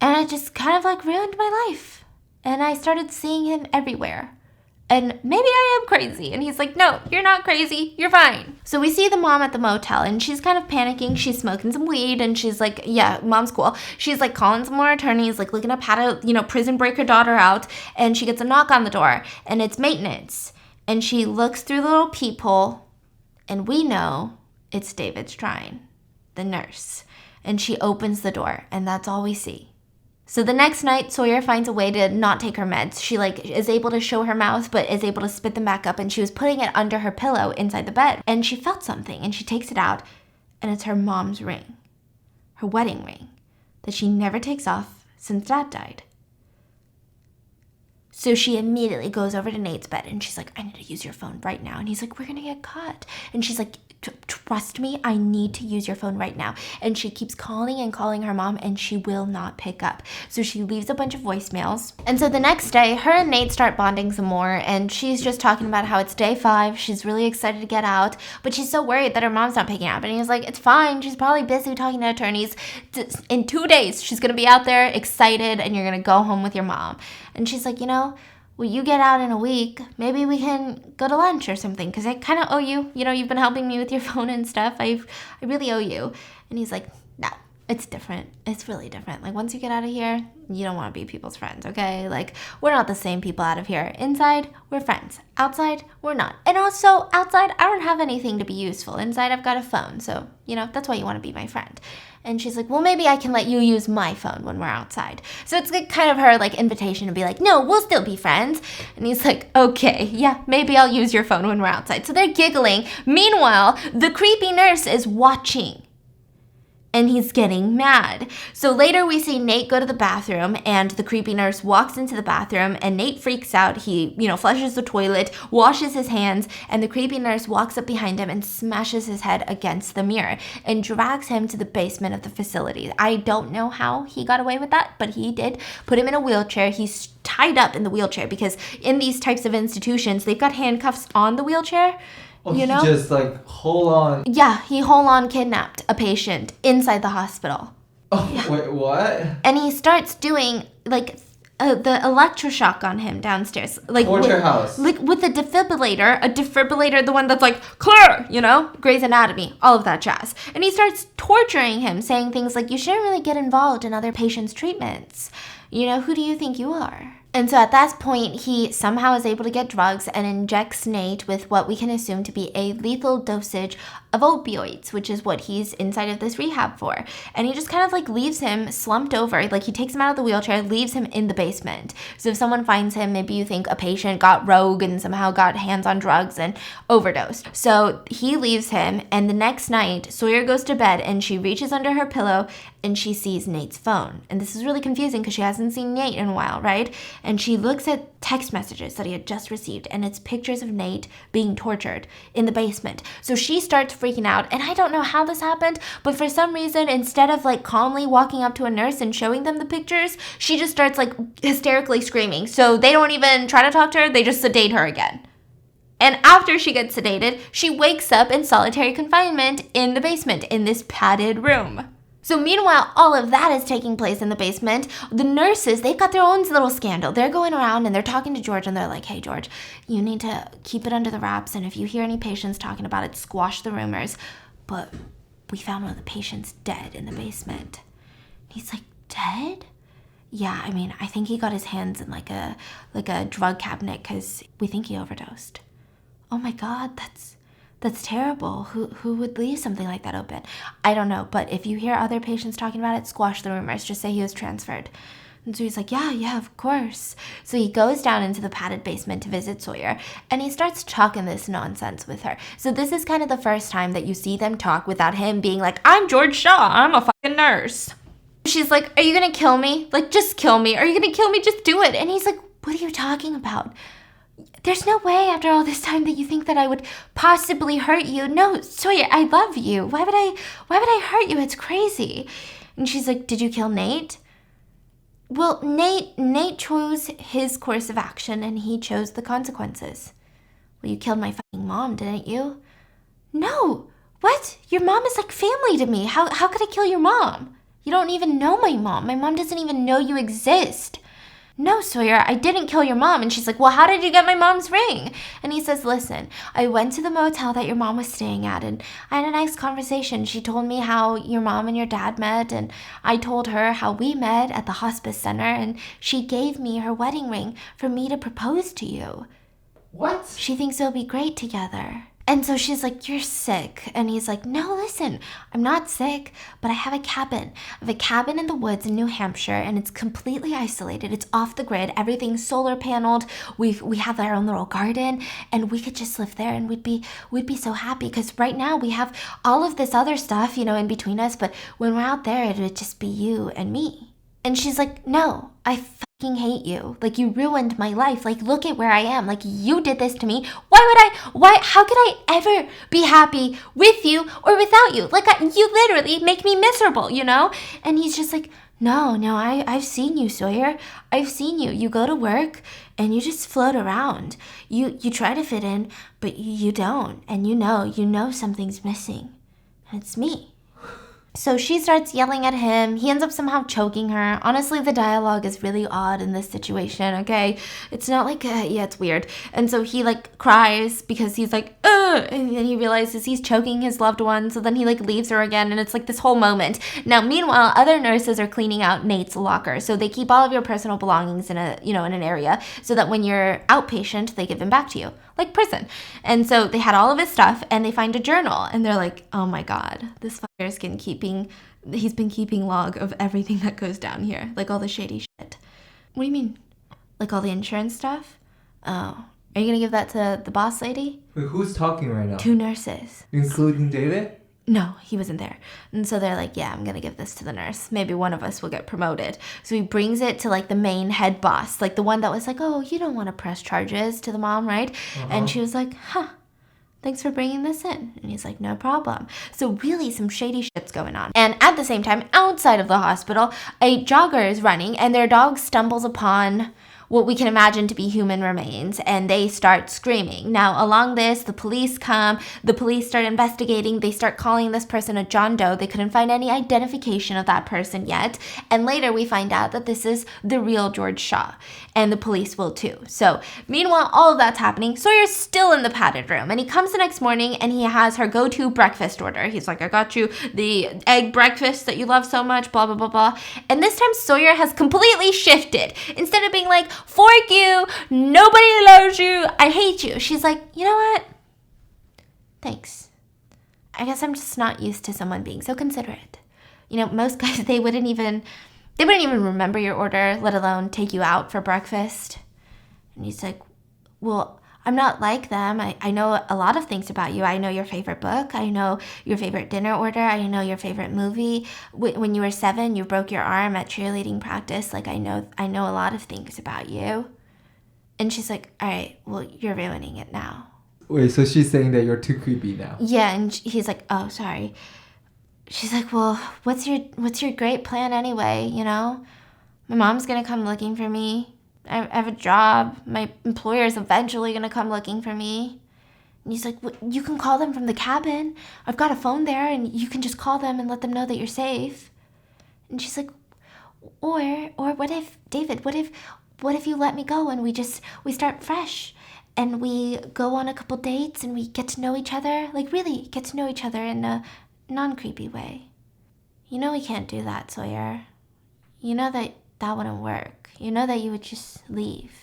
And it just kind of ruined my life. And I started seeing him everywhere. And maybe I am crazy. And he's like, no, you're not crazy. You're fine. So we see the mom at the motel and she's kind of panicking. She's smoking some weed and she's like, yeah, mom's cool. She's like calling some more attorneys, like looking up how to, prison break her daughter out. And she gets a knock on the door and it's maintenance. And she looks through the little peephole and we know it's David Strine, the nurse. And she opens the door and that's all we see. So the next night, Sawyer finds a way to not take her meds. She is able to show her mouth, but is able to spit them back up. And she was putting it under her pillow inside the bed. And she felt something and she takes it out and it's her mom's ring, her wedding ring that she never takes off since Dad died. So she immediately goes over to Nate's bed and she's like, I need to use your phone right now. And he's like, we're going to get caught. And she's like, trust me, I need to use your phone right now. And she keeps calling and calling her mom and she will not pick up. So she leaves a bunch of voicemails. And so the next day, her and Nate start bonding some more and she's just talking about how it's day 5. She's really excited to get out, but she's so worried that her mom's not picking up. And he's like, it's fine. She's probably busy talking to attorneys. In 2 days, she's going to be out there excited and you're going to go home with your mom. And she's like, will you get out in a week? Maybe we can go to lunch or something because I kind of owe you. You've been helping me with your phone and stuff. I really owe you. And he's like, no, it's different. It's really different. Like, once you get out of here, you don't want to be people's friends, okay? Like, we're not the same people out of here. Inside, we're friends. Outside, we're not. And also, outside, I don't have anything to be useful. Inside, I've got a phone. So, that's why you want to be my friend. And she's like, well, maybe I can let you use my phone when we're outside. So it's kind of her invitation to be like, no, we'll still be friends. And he's like, okay, yeah, maybe I'll use your phone when we're outside. So they're giggling. Meanwhile, the creepy nurse is watching. And he's getting mad. So later we see Nate go to the bathroom and the creepy nurse walks into the bathroom and Nate freaks out. He, flushes the toilet, washes his hands, and the creepy nurse walks up behind him and smashes his head against the mirror and drags him to the basement of the facility. I don't know how he got away with that, but he did. Put him in a wheelchair. He's tied up in the wheelchair because in these types of institutions, they've got handcuffs on the wheelchair. He just hold on. Yeah, he hold on kidnapped a patient inside the hospital. Oh, yeah. Wait, what? And he starts doing the electroshock on him downstairs. Torture house. With a defibrillator, the one that's clear, Grey's Anatomy, all of that jazz. And he starts torturing him, saying things like, you shouldn't really get involved in other patients' treatments. Who do you think you are? And so at that point, he somehow is able to get drugs and injects Nate with what we can assume to be a lethal dosage of opioids, which is what he's inside of this rehab for. And he just kind of leaves him slumped over. He takes him out of the wheelchair, leaves him in the basement. So if someone finds him, maybe you think a patient got rogue and somehow got hands on drugs and overdosed. So he leaves him, and the next night, Sawyer goes to bed and she reaches under her pillow and she sees Nate's phone. And this is really confusing because she hasn't seen Nate in a while, right? And she looks at text messages that he had just received, and it's pictures of Nate being tortured in the basement. So she starts freaking out, and I don't know how this happened, but for some reason, instead of calmly walking up to a nurse and showing them the pictures, she just starts hysterically screaming. So they don't even try to talk to her, they just sedate her again. And after she gets sedated, she wakes up in solitary confinement in the basement in this padded room. So meanwhile, all of that is taking place in the basement. The nurses, they've got their own little scandal. They're going around and they're talking to George and they're like, hey, George, you need to keep it under the wraps. And if you hear any patients talking about it, squash the rumors. But we found one of the patients dead in the basement. He's like, dead? Yeah, I think he got his hands in a drug cabinet because we think he overdosed. Oh my God, that's terrible. Who would leave something like that open? I don't know, but if you hear other patients talking about it, squash the rumors. Just say he was transferred. And so he's like, yeah, of course. So he goes down into the padded basement to visit Sawyer, and he starts talking this nonsense with her. So this is kind of the first time that you see them talk without him being like, I'm George Shaw, I'm a fucking nurse. She's like, are you gonna kill me? Just kill me. Are you gonna kill me? Just do it. And he's like, what are you talking about? There's no way after all this time that you think that I would possibly hurt you. No, Sawyer, I love you. Why would I hurt you? It's crazy. And she's like, did you kill Nate? Well, Nate chose his course of action and he chose the consequences. Well, you killed my fucking mom, didn't you? No. What? Your mom is like family to me. How could I kill your mom? You don't even know my mom. My mom doesn't even know you exist. no, Sawyer, I didn't kill your mom. And she's like, well, how did you get my mom's ring? And he says, listen, I went to the motel that your mom was staying at, and I had a nice conversation. She told me how your mom and your dad met, and I told her how we met at the hospice center, and she gave me her wedding ring for me to propose to you. What? She thinks it'll be great together. And so she's like, you're sick. And he's like, no, listen, I'm not sick, but I have a cabin. I have a cabin in the woods in New Hampshire, and it's completely isolated. It's off the grid. Everything's solar paneled. We have our own little garden, and we could just live there, and we'd be so happy, because right now we have all of this other stuff, in between us, but when we're out there, it would just be you and me. And she's like, no, I fucking hate you. Like, you ruined my life. Like, look at where I am. Like, you did this to me. How could I ever be happy with you or without you? Like, you literally make me miserable, And he's just like, no, I've seen you, Sawyer. I've seen you. You go to work and you just float around. You try to fit in, but you don't. And you know something's missing. And it's me. So she starts yelling at him. He ends up somehow choking her. Honestly, the dialogue is really odd in this situation, okay? It's not like, it's weird. And so he, cries because he's like, ugh! And then he realizes he's choking his loved one. So then he, leaves her again. And it's, this whole moment. Now, meanwhile, other nurses are cleaning out Nate's locker. So they keep all of your personal belongings in in an area so that when you're outpatient, they give them back to you. Like prison. And so they had all of his stuff, and they find a journal, and they're like, oh my God, this fucker's he's been keeping log of everything that goes down here. Like all the shady shit. What do you mean? Like all the insurance stuff? Oh. Are you gonna give that to the boss lady? Wait, who's talking right now? 2 nurses. Including David? No, he wasn't there. And so they're like, yeah, I'm going to give this to the nurse. Maybe one of us will get promoted. So he brings it to the main head boss, the one that was like, oh, you don't want to press charges to the mom, right? Uh-huh. And she was like, thanks for bringing this in. And he's like, no problem. So really some shady shit's going on. And at the same time, outside of the hospital, a jogger is running, and their dog stumbles upon what we can imagine to be human remains, and they start screaming. Now, along this, the police come, the police start investigating, they start calling this person a John Doe. They couldn't find any identification of that person yet, and later we find out that this is the real George Shaw, and the police will too. So, meanwhile, all of that's happening. Sawyer's still in the padded room, and he comes the next morning, and he has her go-to breakfast order. He's like, I got you the egg breakfast that you love so much, blah, blah, blah, blah. And this time, Sawyer has completely shifted. Instead of being like, fork you, nobody loves you, I hate you, she's like, you know what? Thanks. I guess I'm just not used to someone being so considerate. Most guys, they wouldn't even remember your order, let alone take you out for breakfast. And he's like, well, I'm not like them. I know a lot of things about you. I know your favorite book. I know your favorite dinner order. I know your favorite movie. When you were 7, you broke your arm at cheerleading practice. I know a lot of things about you. And she's like, all right, well, you're ruining it now. Wait, so she's saying that you're too creepy now? Yeah, and he's like, oh, sorry. She's like, well, what's your great plan anyway, My mom's going to come looking for me. I have a job. My employer's eventually going to come looking for me. And he's like, well, you can call them from the cabin. I've got a phone there, and you can just call them and let them know that you're safe. And she's like, or what if, David, what if you let me go and we start fresh and we go on a couple dates and we get to know each other? Really get to know each other in a non-creepy way. We can't do that, Sawyer. That wouldn't work. That you would just leave.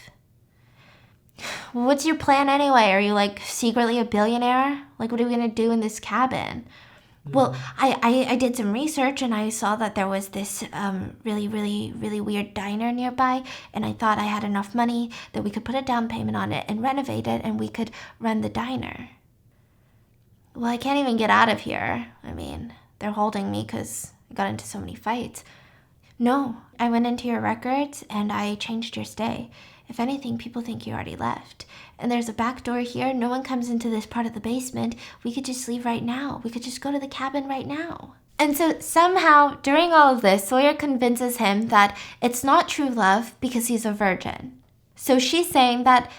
What's your plan anyway? Are you secretly a billionaire? What are we gonna do in this cabin? Well, I did some research and I saw that there was this really, really, really weird diner nearby, and I thought I had enough money that we could put a down payment on it and renovate it, and we could run the diner. Well, I can't even get out of here. They're holding me because I got into so many fights. No, I went into your records and I changed your stay. If anything, people think you already left. And there's a back door here. No one comes into this part of the basement. We could just leave right now. We could just go to the cabin right now. And so somehow, during all of this, Sawyer convinces him that it's not true love because he's a virgin. So she's saying that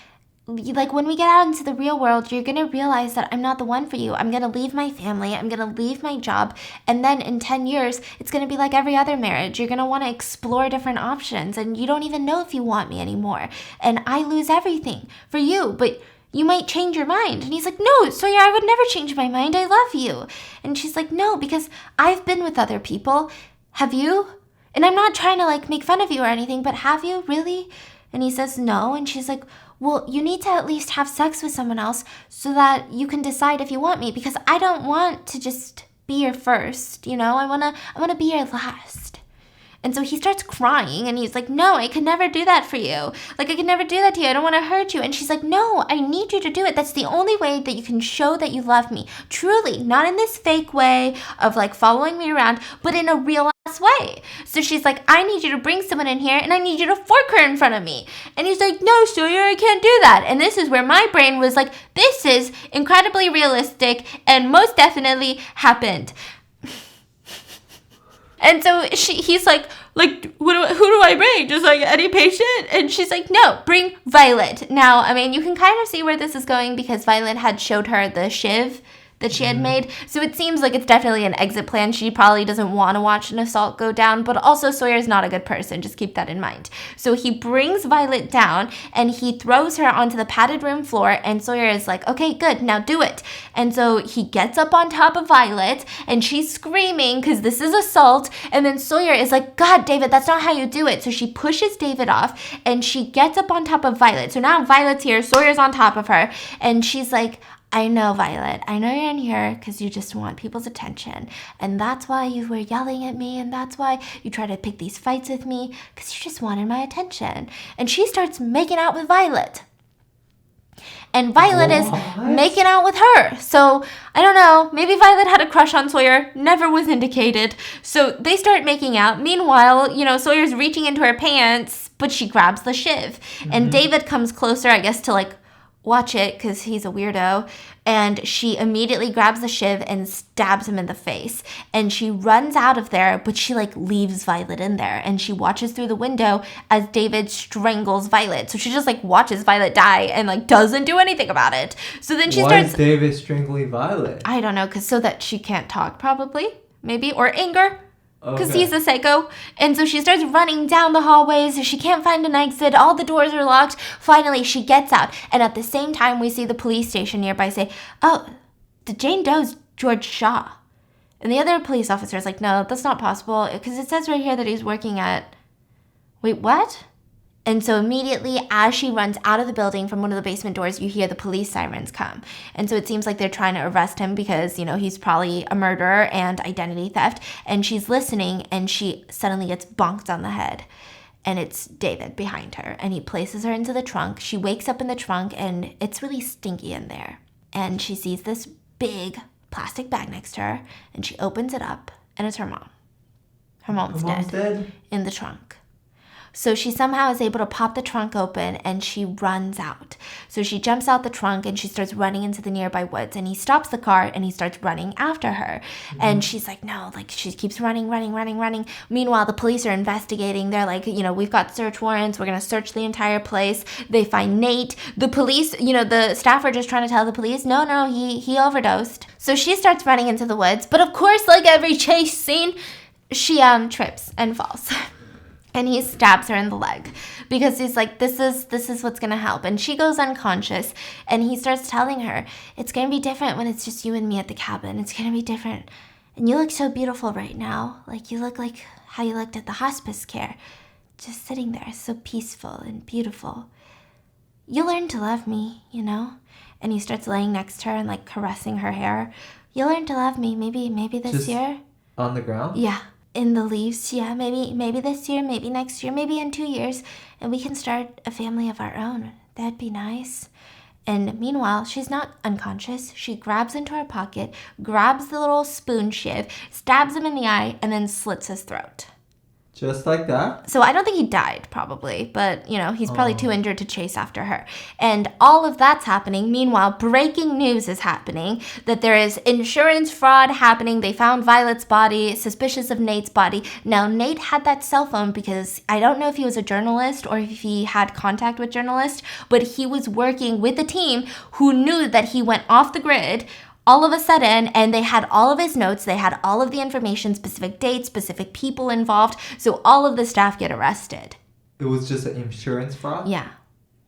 like when we get out into the real world, you're going to realize that I'm not the one for you. I'm going to leave my family. I'm going to leave my job. And then in 10 years, it's going to be like every other marriage. You're going to want to explore different options and you don't even know if you want me anymore. And I lose everything for you, but you might change your mind. And he's like, no, Sawyer, I would never change my mind. I love you. And she's like, no, because I've been with other people. Have you? And I'm not trying to like make fun of you or anything, but have you really? And he says no. And she's like, well, you need to at least have sex with someone else so that you can decide if you want me, because I don't want to just be your first, you know? I want to be your last. And so he starts crying and he's like, no, I could never do that for you. Like, I could never do that to you. I don't want to hurt you. And she's like, no, I need you to do it. That's the only way that you can show that you love me. Truly, not in this fake way of like following me around, but in a real ass way. So she's like, I need you to bring someone in here and I need you to fork her in front of me. And he's like, no, Sawyer, I can't do that. And this is where my brain was like, this is incredibly realistic and most definitely happened. And so he's like, who do I bring? Just like any patient? And she's like, no, bring Violet. Now, I mean, you can kind of see where this is going because Violet had showed her the shiv that she had made. So it seems like it's definitely an exit plan. She probably doesn't want to watch an assault go down, but also Sawyer's not a good person. Just keep that in mind. So he brings Violet down and he throws her onto the padded room floor and Sawyer is like, okay, good, now do it. And so he gets up on top of Violet and she's screaming because this is assault. And then Sawyer is like, God, David, that's not how you do it. So she pushes David off and she gets up on top of Violet. So now Violet's here, Sawyer's on top of her, and she's like, I know, Violet. I know you're in here because you just want people's attention. And that's why you were yelling at me. And that's why you try to pick these fights with me because you just wanted my attention. And she starts making out with Violet. And Violet is making out with her. So, I don't know. Maybe Violet had a crush on Sawyer. Never was indicated. So, they start making out. Meanwhile, Sawyer's reaching into her pants, but she grabs the shiv. Mm-hmm. And David comes closer, I guess, to like watch it because he's a weirdo, and she immediately grabs the shiv and stabs him in the face, and she runs out of there, but she like leaves Violet in there, and she watches through the window as David strangles Violet. So she just like watches Violet die and like doesn't do anything about it. So then Why is David strangling Violet? I don't know, because so that she can't talk, probably, maybe, or anger. Because Okay. he's a psycho. And so she starts running down the hallways. She can't find an exit. All the doors are locked. Finally, she gets out. And at the same time, we see the police station nearby say, oh, the Jane Doe's George Shaw. And the other police officer is like, no, that's not possible. Because it says right here that he's working at... Wait, what? And so immediately as she runs out of the building from one of the basement doors, you hear the police sirens come. And so it seems like they're trying to arrest him because, he's probably a murderer and identity theft. And she's listening and she suddenly gets bonked on the head. And it's David behind her. And he places her into the trunk. She wakes up in the trunk and it's really stinky in there. And she sees this big plastic bag next to her. And she opens it up and it's her mom. Her mom's dead in the trunk. So she somehow is able to pop the trunk open and she runs out. So she jumps out the trunk and she starts running into the nearby woods, and he stops the car and he starts running after her. Mm-hmm. And she's like, no, like she keeps running. Meanwhile, the police are investigating. They're like, we've got search warrants. We're going to search the entire place. They find Nate. The police, the staff are just trying to tell the police, no, he overdosed. So she starts running into the woods. But of course, like every chase scene, she trips and falls. And he stabs her in the leg because he's like, this is what's going to help. And she goes unconscious and he starts telling her, it's going to be different when it's just you and me at the cabin. It's going to be different. And you look so beautiful right now. Like you look like how you looked at the hospice care. Just sitting there, so peaceful and beautiful. You'll learn to love me, And he starts laying next to her and like caressing her hair. You'll learn to love me maybe this year. On the ground? Yeah. In the leaves, yeah, maybe this year, maybe next year, maybe in 2 years, and we can start a family of our own. That'd be nice. And meanwhile, she's not unconscious. She grabs into her pocket, grabs the little spoon shiv, stabs him in the eye, and then slits his throat. Just like that? So I don't think he died, probably. But, you know, he's probably too injured to chase after her. And all of that's happening. Meanwhile, breaking news is happening that there is insurance fraud happening. They found Violet's body, suspicious of Nate's body. Now, Nate had that cell phone because I don't know if he was a journalist or if he had contact with journalists, but he was working with a team who knew that he went off the grid all of a sudden, and they had all of his notes, they had all of the information, specific dates, specific people involved, so all of the staff get arrested. It was just an insurance fraud? Yeah.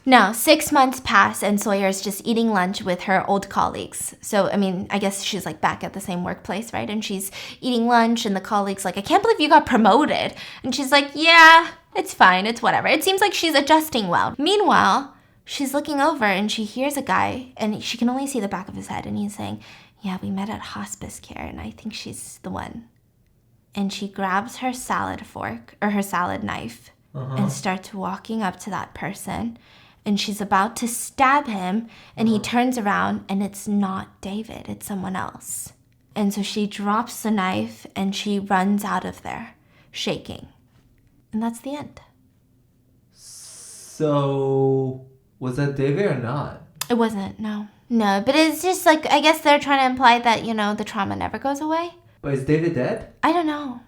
Now, 6 months pass, and Sawyer's just eating lunch with her old colleagues. So, I mean, I guess she's like back at the same workplace, right? And she's eating lunch, and the colleague's like, I can't believe you got promoted. And she's like, yeah, it's fine, it's whatever. It seems like she's adjusting well. Meanwhile, she's looking over and she hears a guy, and she can only see the back of his head, and he's saying, yeah, we met at hospice care, and I think she's the one. And she grabs her salad fork, or her salad knife, and starts walking up to that person, and she's about to stab him, and he turns around, and it's not David, it's someone else. And so she drops the knife, and she runs out of there, shaking. And that's the end. So... was that David or not? It wasn't, no. No, but it's just like, I guess they're trying to imply that, you know, the trauma never goes away. But is David dead? I don't know.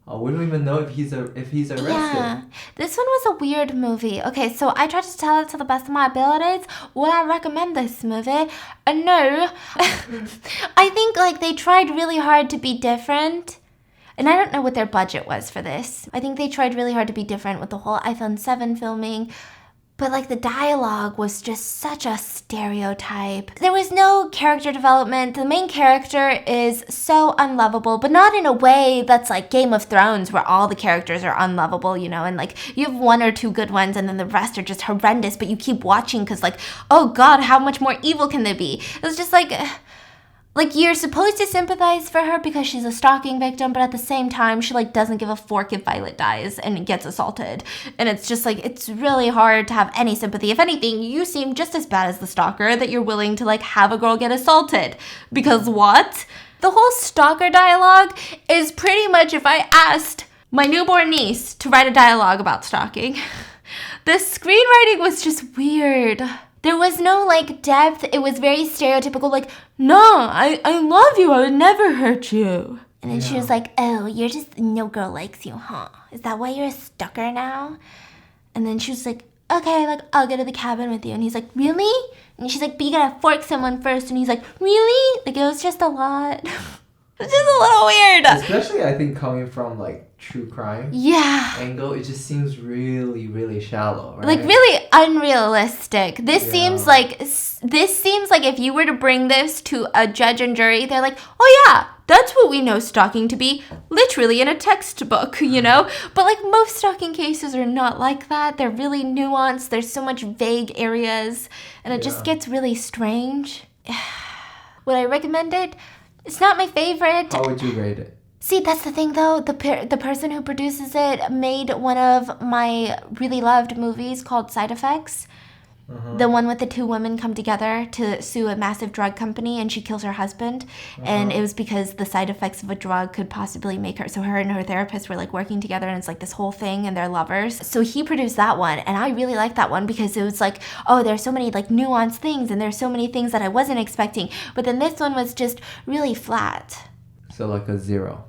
Oh, we don't even know if he's arrested. Yeah. This one was a weird movie. Okay, so I tried to tell it to the best of my abilities. Would I recommend this movie? No. I think, like, they tried really hard to be different. And I don't know what their budget was for this. I think they tried really hard to be different with the whole iPhone 7 filming. But, like, the dialogue was just such a stereotype. There was no character development. The main character is so unlovable, but not in a way that's like Game of Thrones, where all the characters are unlovable, you know, and, like, you have one or two good ones, and then the rest are just horrendous, but you keep watching because, like, oh, God, how much more evil can there be? It was just like, you're supposed to sympathize for her because she's a stalking victim, but at the same time, she, like, doesn't give a fork if Violet dies and gets assaulted. And it's just, like, it's really hard to have any sympathy. If anything, you seem just as bad as the stalker, that you're willing to, like, have a girl get assaulted. Because what? The whole stalker dialogue is pretty much if I asked my newborn niece to write a dialogue about stalking. The screenwriting was just weird. There was no, like, depth. It was very stereotypical, like, no, I love you. I would never hurt you. And then she was like, oh, you're just, no girl likes you, huh? Is that why you're a stalker now? And then she was like, okay, like, I'll go to the cabin with you. And he's like, really? And she's like, but you gotta fork someone first. And he's like, really? Like, it was just a lot. It's just a little weird. Especially, I think, coming from, like, true crime angle, it just seems really, really shallow, right? Like, really unrealistic. This seems like if you were to bring this to a judge and jury, they're like, oh yeah, that's what we know stalking to be, literally in a textbook, you know? But, like, most stalking cases are not like that. They're really nuanced. There's so much vague areas, and it just gets really strange. Would I recommend it? It's not my favorite. How would you rate it? See, that's the thing, though. The person who produces it made one of my really loved movies called Side Effects. The one with the two women come together to sue a massive drug company, and she kills her husband. And it was because the side effects of a drug could possibly make her... So her and her therapist were, like, working together, and it's, like, this whole thing, and they're lovers. So he produced that one, and I really liked that one because it was like, oh, there's so many, like, nuanced things, and there's so many things that I wasn't expecting. But then this one was just really flat. So, like, a 0.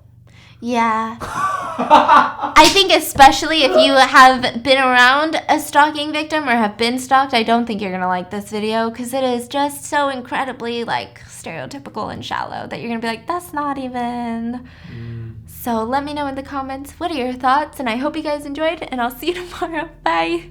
Yeah. I think especially if you have been around a stalking victim or have been stalked, I don't think you're going to like this video because it is just so incredibly, like, stereotypical and shallow that you're going to be like, that's not even. So let me know in the comments, what are your thoughts? And I hope you guys enjoyed, and I'll see you tomorrow. Bye.